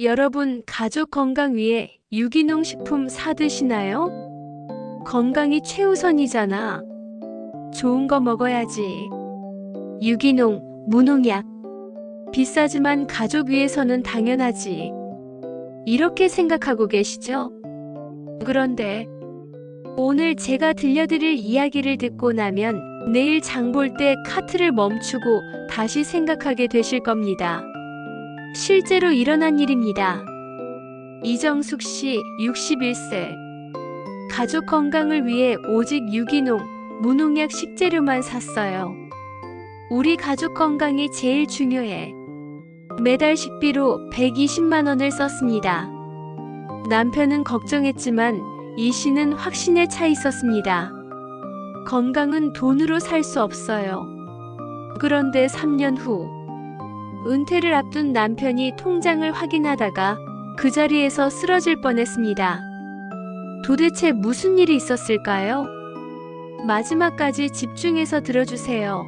여러분, 가족 건강 위해 유기농 식품 사 드시나요? 건강이 최우선이잖아. 좋은 거 먹어야지. 유기농, 무농약. 비싸지만 가족 위해서는 당연하지. 이렇게 생각하고 계시죠? 그런데 오늘 제가 들려드릴 이야기를 듣고 나면 내일 장 볼 때 카트를 멈추고 다시 생각하게 되실 겁니다. 실제로 일어난 일입니다. 이정숙 씨, 61세. 가족 건강을 위해 오직 유기농, 무농약 식재료만 샀어요. 우리 가족 건강이 제일 중요해. 매달 식비로 120만 원을 썼습니다. 남편은 걱정했지만 이 씨는 확신에 차 있었습니다. 건강은 돈으로 살 수 없어요. 그런데 3년 후, 은퇴를 앞둔 남편이 통장을 확인하다가 그 자리에서 쓰러질 뻔했습니다. 도대체 무슨 일이 있었을까요? 마지막까지 집중해서 들어주세요.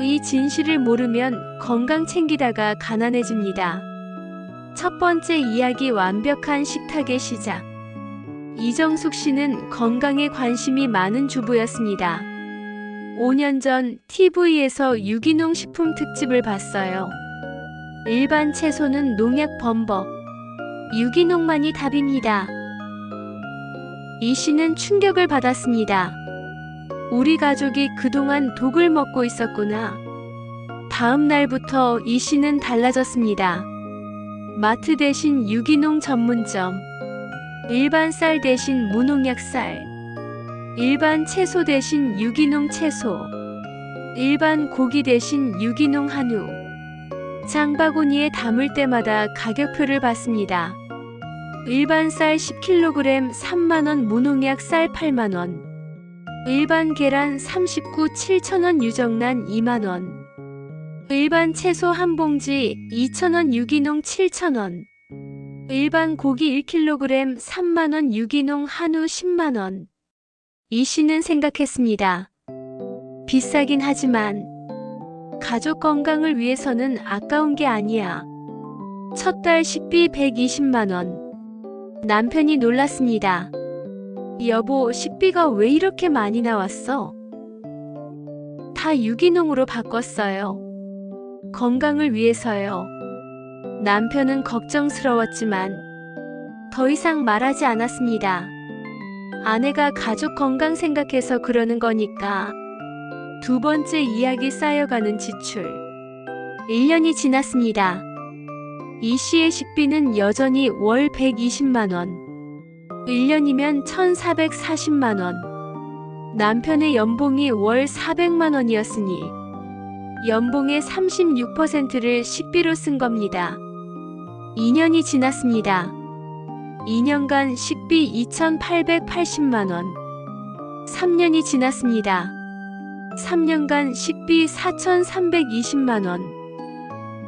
이 진실을 모르면 건강 챙기다가 가난해집니다. 첫 번째 이야기, 완벽한 식탁의 시작. 이정숙 씨는 건강에 관심이 많은 주부였습니다. 5년 전 TV에서 유기농 식품 특집을 봤어요. 일반 채소는 농약 범법, 유기농만이 답입니다. 이 씨는 충격을 받았습니다. 우리 가족이 그동안 독을 먹고 있었구나. 다음 날부터 이 씨는 달라졌습니다. 마트 대신 유기농 전문점, 일반 쌀 대신 무농약 쌀, 일반 채소 대신 유기농 채소, 일반 고기 대신 유기농 한우. 장바구니에 담을 때마다 가격표를 봤습니다. 일반 쌀 10kg 3만원, 무농약 쌀 8만원, 일반 계란 39 7,000원, 유정란 2만원, 일반 채소 한 봉지 2,000원, 유기농 7,000원, 일반 고기 1kg 3만원, 유기농 한우 10만원. 이 씨는 생각했습니다. 비싸긴 하지만 가족 건강을 위해서는 아까운 게 아니야. 첫 달 식비 120만원. 남편이 놀랐습니다. 여보, 식비가 왜 이렇게 많이 나왔어? 다 유기농으로 바꿨어요. 건강을 위해서요. 남편은 걱정스러웠지만 더 이상 말하지 않았습니다. 아내가 가족 건강 생각해서 그러는 거니까. 두 번째 이야기, 쌓여가는 지출. 1년이 지났습니다. 이 씨의 식비는 여전히 월 120만원. 1년이면 1,440만원. 남편의 연봉이 월 400만원이었으니 연봉의 36%를 식비로 쓴 겁니다. 2년이 지났습니다. 2년간 식비 2,880만원. 3년이 지났습니다. 3년간 식비 4,320만원.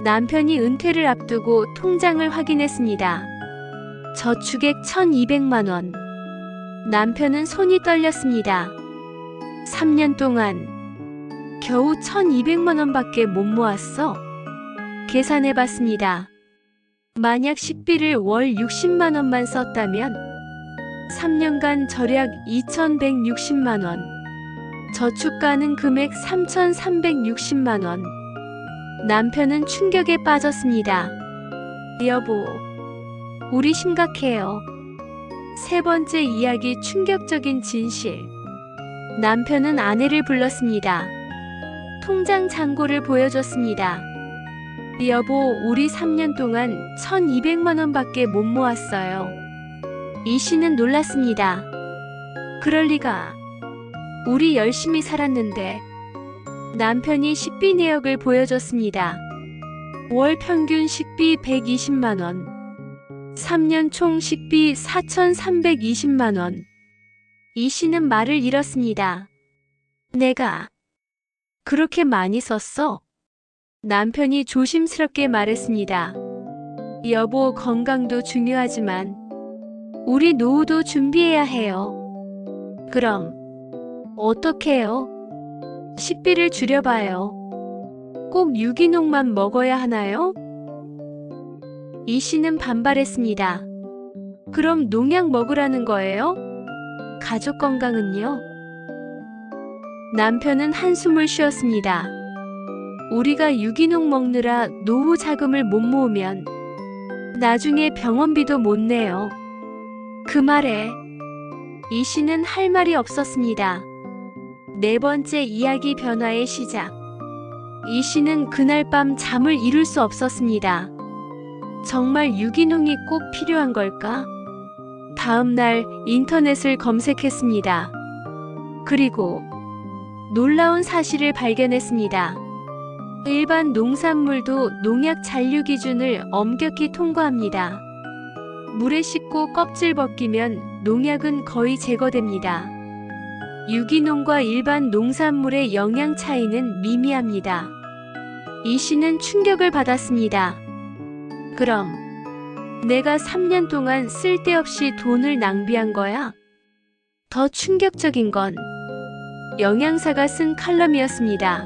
남편이 은퇴를 앞두고 통장을 확인했습니다. 저축액 1,200만원. 남편은 손이 떨렸습니다. 3년 동안 겨우 1,200만원밖에 못 모았어? 계산해봤습니다. 만약 식비를 월 60만원만 썼다면 3년간 절약 2,160만원. 저축 가능 금액 3,360만원. 남편은 충격에 빠졌습니다. 여보, 우리 심각해요. 세 번째 이야기, 충격적인 진실. 남편은 아내를 불렀습니다. 통장 잔고를 보여줬습니다. 여보, 우리 3년 동안 1,200만원밖에 못 모았어요. 이 씨는 놀랐습니다. 그럴 리가. 우리 열심히 살았는데. 남편이 식비 내역을 보여줬습니다. 월 평균 식비 120만원. 3년 총 식비 4,320만원. 이 씨는 말을 잃었습니다. 내가 그렇게 많이 썼어? 남편이 조심스럽게 말했습니다. 여보, 건강도 중요하지만 우리 노후도 준비해야 해요. 그럼 어떻게 해요? 식비를 줄여봐요. 꼭 유기농만 먹어야 하나요? 이 씨는 반발했습니다. 그럼 농약 먹으라는 거예요? 가족 건강은요? 남편은 한숨을 쉬었습니다. 우리가 유기농 먹느라 노후 자금을 못 모으면 나중에 병원비도 못 내요. 그 말에 이 씨는 할 말이 없었습니다. 네 번째 이야기 변화의 시작. 이 씨는 그날 밤 잠을 이룰 수 없었습니다. 정말 유기농이 꼭 필요한 걸까? 다음 날 인터넷을 검색했습니다. 그리고 놀라운 사실을 발견했습니다. 일반 농산물도 농약 잔류 기준을 엄격히 통과합니다. 물에 씻고 껍질 벗기면 농약은 거의 제거됩니다. 유기농과 일반 농산물의 영양 차이는 미미합니다. 이 씨는 충격을 받았습니다. 그럼 내가 3년 동안 쓸데없이 돈을 낭비한 거야? 더 충격적인 건 영양사가 쓴 칼럼이었습니다.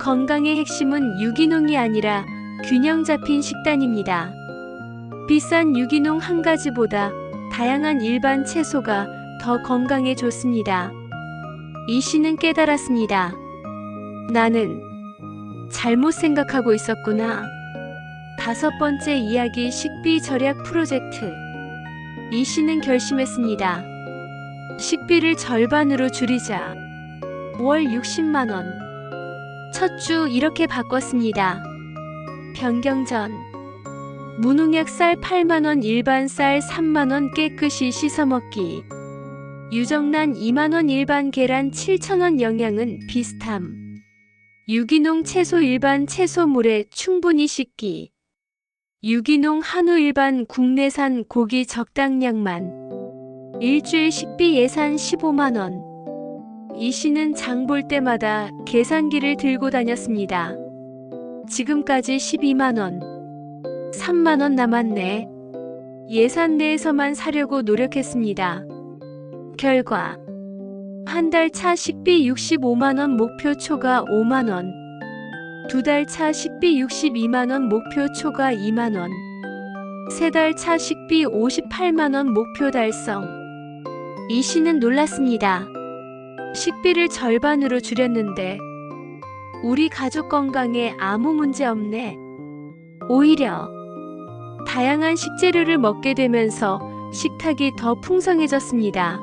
건강의 핵심은 유기농이 아니라 균형 잡힌 식단입니다. 비싼 유기농 한 가지보다 다양한 일반 채소가 더 건강에 좋습니다. 이 씨는 깨달았습니다. 나는 잘못 생각하고 있었구나. 다섯 번째 이야기 식비 절약 프로젝트. 이 씨는 결심했습니다. 식비를 절반으로 줄이자. 월 60만 원. 첫 주 이렇게 바꿨습니다. 변경 전. 무농약 쌀 8만 원, 일반 쌀 3만 원 깨끗이 씻어 먹기. 유정란 2만 원, 일반 계란 7천 원. 영양은 비슷함. 유기농 채소, 일반 채소물에 충분히 씻기. 유기농 한우, 일반 국내산 고기 적당량만. 일주일 식비 예산 15만 원. 이 씨는 장 볼 때마다 계산기를 들고 다녔습니다. 지금까지 12만 원. 3만 원 남았네. 예산 내에서만 사려고 노력했습니다. 결과 한 달 차 식비 65만 원, 목표 초과 5만 원. 두 달 차 식비 62만 원, 목표 초과 2만 원. 세 달 차 식비 58만 원, 목표 달성. 이 씨는 놀랐습니다. 식비를 절반으로 줄였는데 우리 가족 건강에 아무 문제 없네. 오히려 다양한 식재료를 먹게 되면서 식탁이 더 풍성해졌습니다.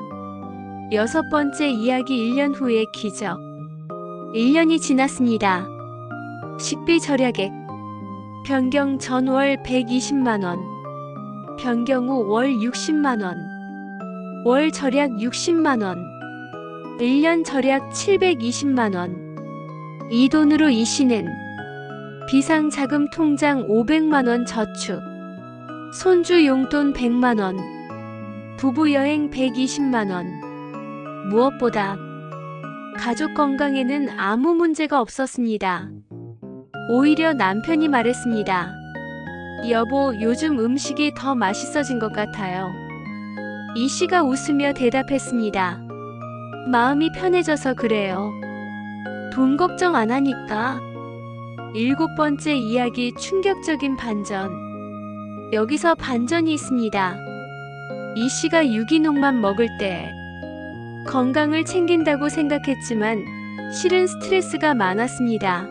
여섯 번째 이야기 1년 후의 기적. 1년이 지났습니다. 식비 절약액. 변경 전 월 120만 원. 변경 후 월 60만 원. 월 절약 60만 원. 1년 절약 720만 원. 이 돈으로 이 씨는 비상자금 통장 500만 원 저축. 손주 용돈 100만 원. 부부 여행 120만 원. 무엇보다 가족 건강에는 아무 문제가 없었습니다. 오히려 남편이 말했습니다. 여보, 요즘 음식이 더 맛있어진 것 같아요. 이 씨가 웃으며 대답했습니다. 마음이 편해져서 그래요. 돈 걱정 안 하니까. 일곱 번째 이야기 충격적인 반전. 여기서 반전이 있습니다. 이 씨가 유기농만 먹을 때 건강을 챙긴다고 생각했지만 실은 스트레스가 많았습니다.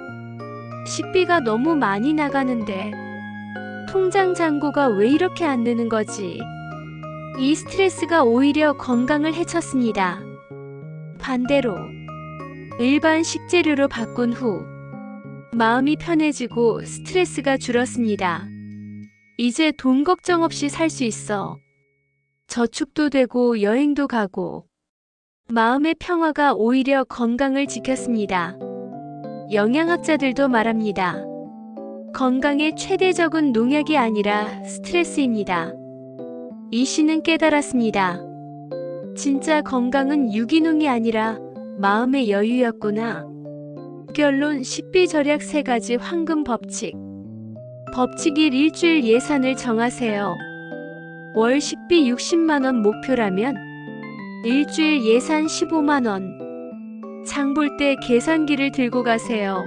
식비가 너무 많이 나가는데 통장 잔고가 왜 이렇게 안 느는 거지? 이 스트레스가 오히려 건강을 해쳤습니다. 반대로 일반 식재료로 바꾼 후 마음이 편해지고 스트레스가 줄었습니다. 이제 돈 걱정 없이 살 수 있어. 저축도 되고 여행도 가고. 마음의 평화가 오히려 건강을 지켰습니다. 영양학자들도 말합니다. 건강의 최대적은 농약이 아니라 스트레스입니다. 이 씨는 깨달았습니다. 진짜 건강은 유기농이 아니라 마음의 여유였구나. 결론 식비 절약 3가지 황금 법칙. 법칙 1. 일주일 예산을 정하세요. 월 식비 60만 원 목표라면 일주일 예산 15만 원. 장 볼 때 계산기를 들고 가세요.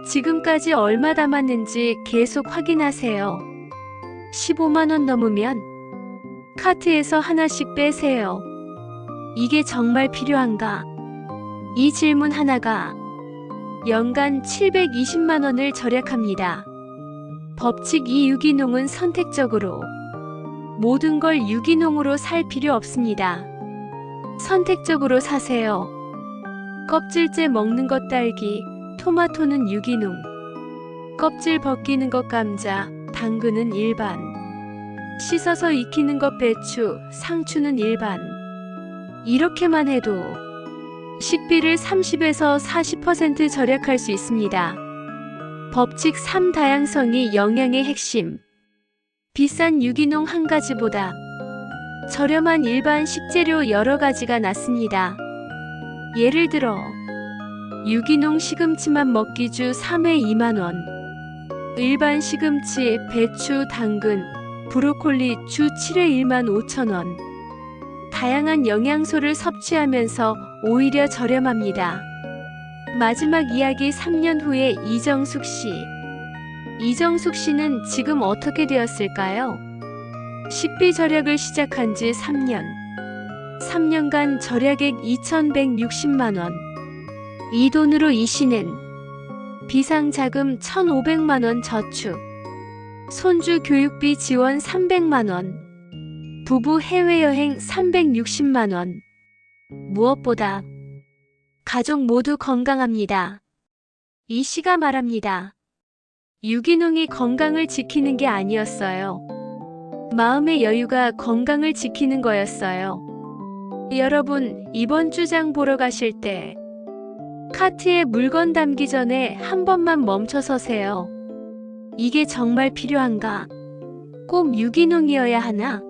지금까지 얼마 담았는지 계속 확인하세요. 15만 원 넘으면 카트에서 하나씩 빼세요. 이게 정말 필요한가? 이 질문 하나가 연간 720만 원을 절약합니다. 법칙 2. 유기농은 선택적으로 모든 걸 유기농으로 살 필요 없습니다. 선택적으로 사세요. 껍질째 먹는 것 딸기, 토마토는 유기농, 껍질 벗기는 것 감자, 당근은 일반, 씻어서 익히는 것 배추, 상추는 일반. 이렇게만 해도 식비를 30에서 40% 절약할 수 있습니다. 법칙 3. 다양성이 영양의 핵심. 비싼 유기농 한 가지보다 저렴한 일반 식재료 여러 가지가 낫습니다. 예를 들어 유기농 시금치만 먹기 주 3회 2만 원, 일반 시금치, 배추, 당근, 브로콜리 주 7회 1만 5천 원. 다양한 영양소를 섭취하면서 오히려 저렴합니다. 마지막 이야기 3년 후에 이정숙 씨. 이정숙 씨는 지금 어떻게 되었을까요? 식비 절약을 시작한 지 3년. 3년간 절약액 2,160만 원. 이 돈으로 이 씨는 비상자금 1,500만 원 저축, 손주 교육비 지원 300만 원, 부부 해외여행 360만 원. 무엇보다 가족 모두 건강합니다. 이 씨가 말합니다. 유기농이 건강을 지키는 게 아니었어요. 마음의 여유가 건강을 지키는 거였어요. 여러분, 이번 주 장 보러 가실 때 카트에 물건 담기 전에 한 번만 멈춰 서세요. 이게 정말 필요한가? 꼭 유기농이어야 하나?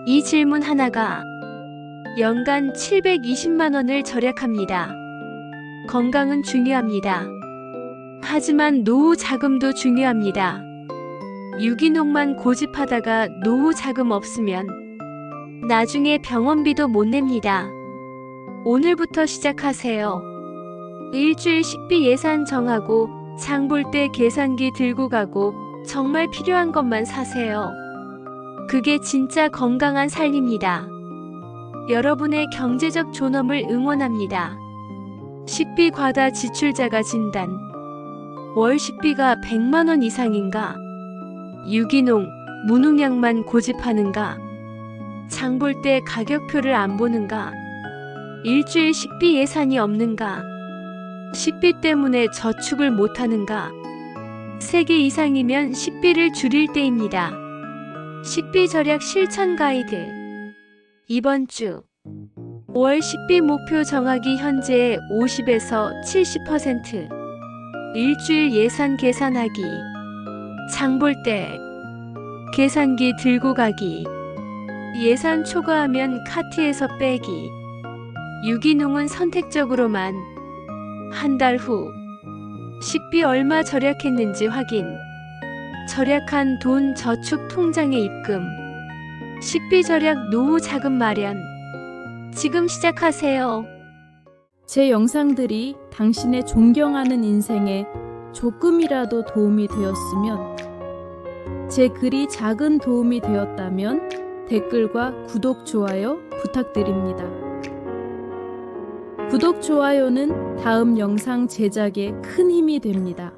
이 질문 하나가 연간 720만 원을 절약합니다. 건강은 중요합니다. 하지만 노후 자금도 중요합니다. 유기농만 고집하다가 노후 자금 없으면 나중에 병원비도 못 냅니다. 오늘부터 시작하세요. 일주일 식비 예산 정하고 장 볼 때 계산기 들고 가고 정말 필요한 것만 사세요. 그게 진짜 건강한 삶입니다. 여러분의 경제적 존엄을 응원합니다. 식비 과다 지출자가 진단. 월 식비가 100만 원 이상인가? 유기농, 무농약만 고집하는가? 장 볼 때 가격표를 안 보는가? 일주일 식비 예산이 없는가? 식비 때문에 저축을 못하는가? 3개 이상이면 식비를 줄일 때입니다. 식비 절약 실천 가이드. 이번 주 5월 식비 목표 정하기. 현재의 50에서 70%. 일주일 예산 계산하기. 장 볼 때 계산기 들고 가기. 예산 초과하면 카트에서 빼기. 유기농은 선택적으로만. 한 달 후 식비 얼마 절약했는지 확인. 절약한 돈 저축 통장에 입금. 식비 절약 노후 자금 마련. 지금 시작하세요. 제 영상들이 당신의 존경하는 인생에 조금이라도 도움이 되었으면, 제 글이 작은 도움이 되었다면 댓글과 구독, 좋아요 부탁드립니다. 구독, 좋아요는 다음 영상 제작에 큰 힘이 됩니다.